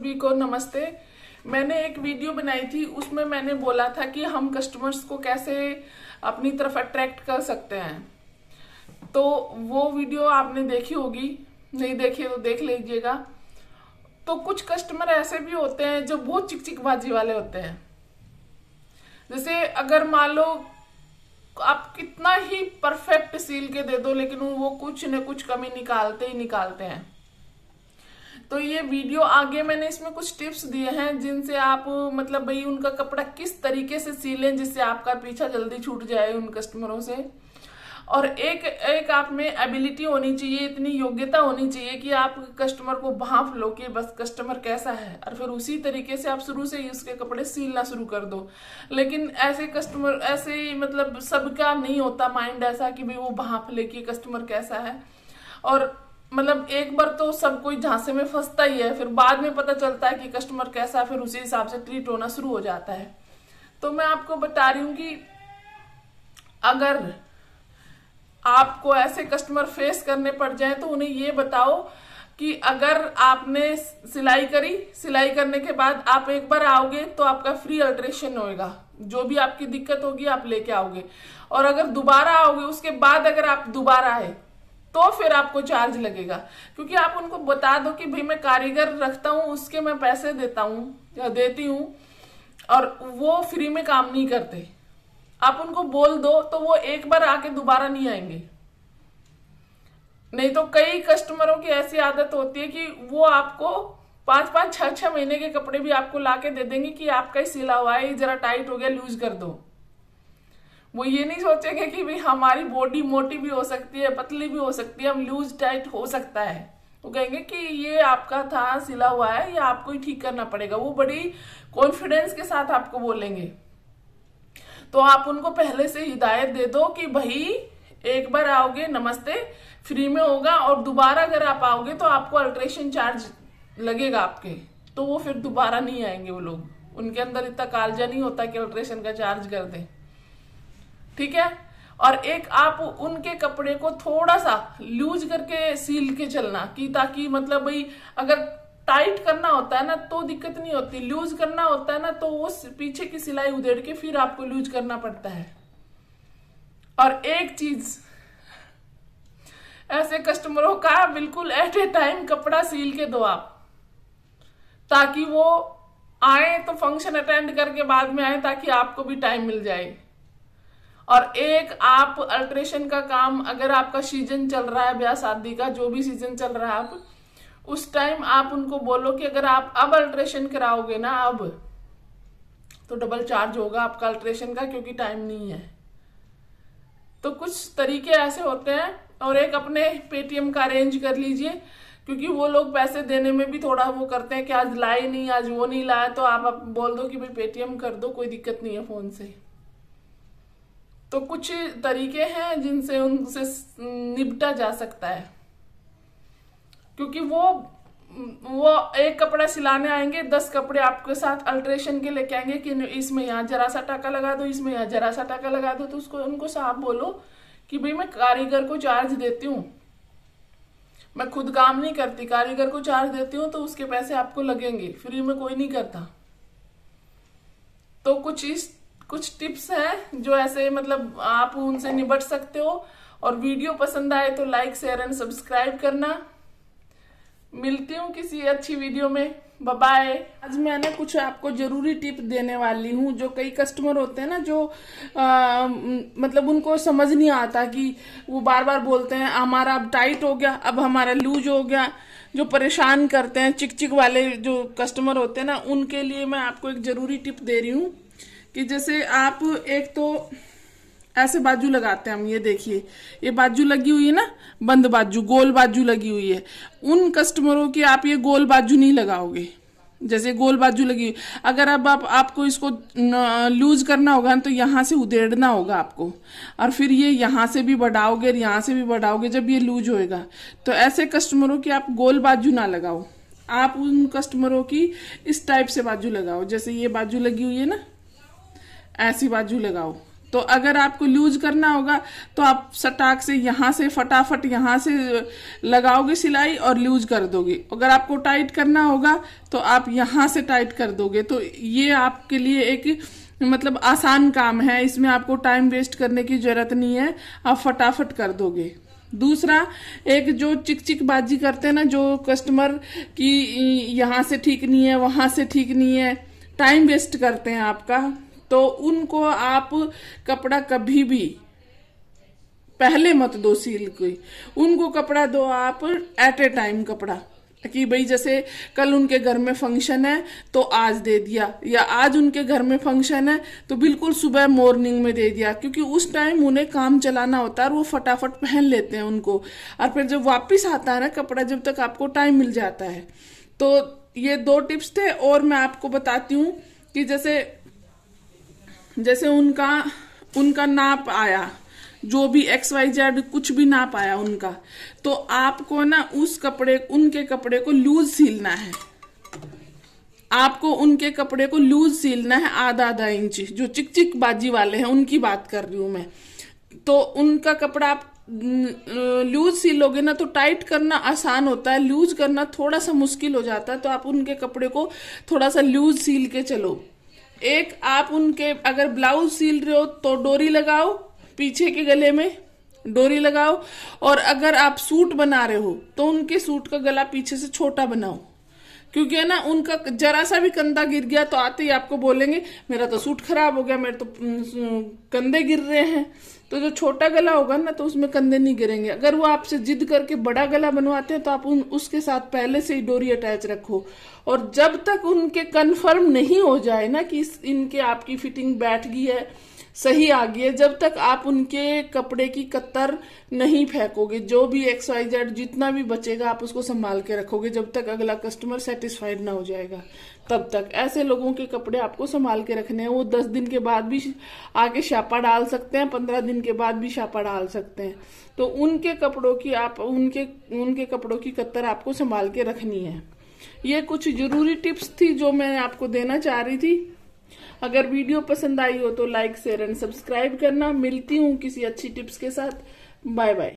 सभी को नमस्ते। मैंने एक वीडियो बनाई थी, उसमें मैंने बोला था कि हम कस्टमर्स को कैसे अपनी तरफ अट्रैक्ट कर सकते हैं। तो वो वीडियो आपने देखी होगी, नहीं देखी तो देख लीजिएगा। तो कुछ कस्टमर ऐसे भी होते हैं जो बहुत चिकचिकबाजी वाले होते हैं। जैसे अगर मान लो आप कितना ही परफेक्ट सील के दे दो, लेकिन वो कुछ न कुछ कमी निकालते ही निकालते हैं। तो ये वीडियो आगे मैंने इसमें कुछ टिप्स दिए हैं जिनसे आप मतलब भाई उनका कपड़ा किस तरीके से सीलें जिससे आपका पीछा जल्दी छूट जाए उन कस्टमरों से। और एक आप में एबिलिटी होनी चाहिए, इतनी योग्यता होनी चाहिए कि आप कस्टमर को भांप लो कि बस कस्टमर कैसा है, और फिर उसी तरीके से आप शुरू से ही उसके कपड़े सीलना शुरू कर दो। लेकिन ऐसे कस्टमर ऐसे मतलब सबका नहीं होता माइंड ऐसा कि भाई वो भांप ले कि कस्टमर कैसा है। और मतलब एक बार तो सब कोई झांसे में फंसता ही है, फिर बाद में पता चलता है कि कस्टमर कैसा है, फिर उसी हिसाब से ट्रीट होना शुरू हो जाता है। तो मैं आपको बता रही हूँ कि अगर आपको ऐसे कस्टमर फेस करने पड़ जाए तो उन्हें ये बताओ कि अगर आपने सिलाई करी, सिलाई करने के बाद आप एक बार आओगे तो आपका फ्री अल्ट्रेशन होएगा। जो भी आपकी दिक्कत होगी आप लेके आओगे, और अगर दोबारा आओगे उसके बाद अगर आप दोबारा आए तो फिर आपको चार्ज लगेगा। क्योंकि आप उनको बता दो कि भाई मैं कारीगर रखता हूँ, उसके मैं पैसे देता हूँ या देती हूँ, और वो फ्री में काम नहीं करते। आप उनको बोल दो तो वो एक बार आके दोबारा नहीं आएंगे। नहीं तो कई कस्टमरों की ऐसी आदत होती है कि वो आपको 5-5, 6-6 महीने के कपड़े भी आपको लाके दे देंगे कि आपका ही सिला हुआ है, जरा टाइट हो गया, लूज कर दो। वो ये नहीं सोचेंगे कि भाई हमारी बॉडी मोटी भी हो सकती है, पतली भी हो सकती है, हम लूज टाइट हो सकता है। वो कहेंगे कि ये आपका था, सिला हुआ है, ये आपको ही ठीक करना पड़ेगा। वो बड़ी कॉन्फिडेंस के साथ आपको बोलेंगे। तो आप उनको पहले से हिदायत दे दो कि भाई एक बार आओगे नमस्ते, फ्री में होगा, और दोबारा अगर आप आओगे तो आपको अल्ट्रेशन चार्ज लगेगा आपके। तो वो फिर दोबारा नहीं आएंगे। वो लोग, उनके अंदर इतना कालजा नहीं होता कि अल्ट्रेशन का चार्ज कर दें, ठीक है। और एक आप उनके कपड़े को थोड़ा सा लूज करके सील के चलना, कि ताकि मतलब भाई अगर टाइट करना होता है ना तो दिक्कत नहीं होती, लूज करना होता है ना तो वो पीछे की सिलाई उधेड़ के फिर आपको लूज करना पड़ता है। और एक चीज, ऐसे कस्टमरों का बिल्कुल एट ए टाइम कपड़ा सील के दो आप, ताकि वो आए तो फंक्शन अटेंड करके बाद में आए, ताकि आपको भी टाइम मिल जाए। और एक आप अल्ट्रेशन का काम, अगर आपका सीजन चल रहा है ब्याह शादी का, जो भी सीजन चल रहा है आप उस टाइम आप उनको बोलो कि अगर आप अब अल्ट्रेशन कराओगे ना अब, तो डबल चार्ज होगा आपका अल्ट्रेशन का, क्योंकि टाइम नहीं है। तो कुछ तरीके ऐसे होते हैं। और एक अपने पेटीएम का अरेंज कर लीजिए, क्योंकि वो लोग पैसे देने में भी थोड़ा वो करते हैं कि आज लाए नहीं, आज वो नहीं लाया, तो आप बोल दो कि भाई पेटीएम कर दो, कोई दिक्कत नहीं है फोन से। तो कुछ तरीके हैं जिनसे उनसे निपटा जा सकता है। क्योंकि वो एक कपड़ा सिलाने आएंगे, 10 कपड़े आपके साथ अल्ट्रेशन के लेके आएंगे कि इसमें यहाँ जरा सा टाका लगा दो, इसमें यहाँ जरा सा टाका लगा दो। तो उसको उनको साफ बोलो कि भाई मैं कारीगर को चार्ज देती हूँ, मैं खुद काम नहीं करती, कारीगर को चार्ज देती हूँ, तो उसके पैसे आपको लगेंगे, फ्री में कोई नहीं करता। तो कुछ टिप्स हैं जो ऐसे मतलब आप उनसे निपट सकते हो। और वीडियो पसंद आए तो लाइक, शेयर एंड सब्सक्राइब करना। मिलती हूँ किसी अच्छी वीडियो में, बाय। आज मैं ना कुछ आपको जरूरी टिप देने वाली हूँ। जो कई कस्टमर होते हैं ना, जो मतलब उनको समझ नहीं आता, कि वो बार बार बोलते हैं हमारा अब टाइट हो गया, अब हमारा लूज हो गया। जो परेशान करते हैं, चिक वाले जो कस्टमर होते हैं ना, उनके लिए मैं आपको एक जरूरी टिप दे रही हूँ। कि जैसे आप एक तो ऐसे बाजू लगाते हैं हम, ये देखिए ये बाजू लगी हुई है ना, बंद बाजू, गोल बाजू लगी हुई है। उन कस्टमरों की आप ये गोल बाजू नहीं लगाओगे। जैसे गोल बाजू लगी हुई, अगर अब आपको इसको लूज करना होगा तो यहाँ से उधेड़ना होगा आपको, और फिर ये यहाँ से भी बढ़ाओगे और यहाँ से भी बढ़ाओगे जब ये लूज होएगा। तो ऐसे कस्टमरों की आप गोल बाजू ना लगाओ, आप उन कस्टमरों की इस टाइप से बाजू लगाओ। जैसे ये बाजू लगी हुई है ना, ऐसी बाजू लगाओ, तो अगर आपको लूज करना होगा तो आप सटाक से यहाँ से फटाफट यहाँ से लगाओगे सिलाई और लूज कर दोगे। अगर आपको टाइट करना होगा तो आप यहाँ से टाइट कर दोगे। तो ये आपके लिए एक मतलब आसान काम है, इसमें आपको टाइम वेस्ट करने की जरूरत नहीं है, आप फटाफट कर दोगे। दूसरा, एक जो चिक बाजी करते हैं ना, जो कस्टमर की यहाँ से ठीक नहीं है, वहां से ठीक नहीं है, टाइम वेस्ट करते हैं आपका, तो उनको आप कपड़ा कभी भी पहले मत दो सील कोई, उनको कपड़ा दो आप एट ए टाइम कपड़ा, कि भाई जैसे कल उनके घर में फंक्शन है तो आज दे दिया, या आज उनके घर में फंक्शन है तो बिल्कुल सुबह मॉर्निंग में दे दिया, क्योंकि उस टाइम उन्हें काम चलाना होता है और वो फटाफट पहन लेते हैं उनको, और फिर जब वापस आता है ना कपड़ा, जब तक आपको टाइम मिल जाता है। तो ये 2 टिप्स थे। और मैं आपको बताती हूँ कि जैसे उनका नाप आया, जो भी XYZ कुछ भी नाप आया उनका, तो आपको ना उनके कपड़े को लूज सीलना है। आपको उनके कपड़े को लूज सीलना है, आधा इंच। जो चिक बाजी वाले हैं उनकी बात कर रही हूं मैं। तो उनका कपड़ा आप लूज सीलोगे ना तो टाइट करना आसान होता है, लूज करना थोड़ा सा मुश्किल हो जाता है। तो आप उनके कपड़े को थोड़ा सा लूज सील के चलो। एक, आप उनके अगर ब्लाउज सील रहे हो तो डोरी लगाओ, पीछे के गले में डोरी लगाओ, और अगर आप सूट बना रहे हो तो उनके सूट का गला पीछे से छोटा बनाओ, क्योंकि है ना उनका जरा सा भी कंधा गिर गया तो आते ही आपको बोलेंगे मेरा तो सूट खराब हो गया, मेरे तो कंधे गिर रहे हैं। तो जो छोटा गला होगा ना तो उसमें कंधे नहीं गिरेंगे। अगर वो आपसे जिद करके बड़ा गला बनवाते हैं तो आप उसके साथ पहले से ही डोरी अटैच रखो, और जब तक उनके कंफर्म नहीं हो जाए ना कि इनके आपकी फिटिंग बैठ गई है, सही आ गई है, जब तक आप उनके कपड़े की कतर नहीं फेंकोगे। जो भी XYZ जितना भी बचेगा आप उसको संभाल के रखोगे, जब तक अगला कस्टमर सेटिस्फाइड ना हो जाएगा तब तक। ऐसे लोगों के कपड़े आपको संभाल के रखने हैं। वो 10 दिन के बाद भी आके छापा डाल सकते हैं, 15 दिन के बाद भी छापा डाल सकते हैं। तो उनके कपड़ों की उनके कपड़ों की कतर आपको संभाल के रखनी है। ये कुछ जरूरी टिप्स थी जो मैं आपको देना चाह रही थी। अगर वीडियो पसंद आई हो तो लाइक, शेयर एंड सब्सक्राइब करना। मिलती हूँ किसी अच्छी टिप्स के साथ। Bye bye.